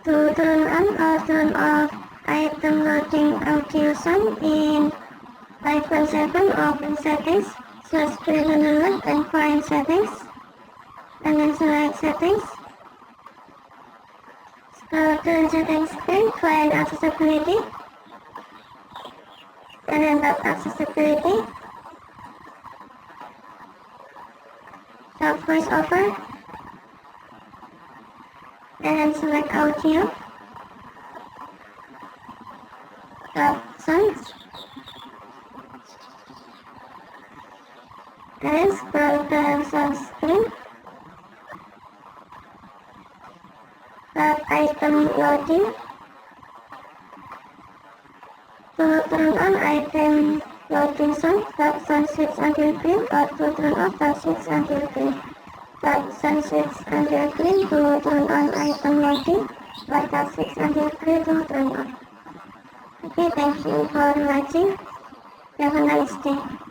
To turn on or turn off item loading audio sound in iPhone 7, open settings, search screen on the left and find settings, and then select settings. Scroll to the settings screen, find accessibility, and then tap accessibility. Tap voice over, and then select audio. Tap sounds. And scroll to sound screen. Tap item loading. To turn on item loading sound, tap sound switch until green, or to turn off, tap switch until green. Tap sound switch until green to turn on item loading, or tap switch until green to turn on. Okay, thank you for watching. Have a nice day.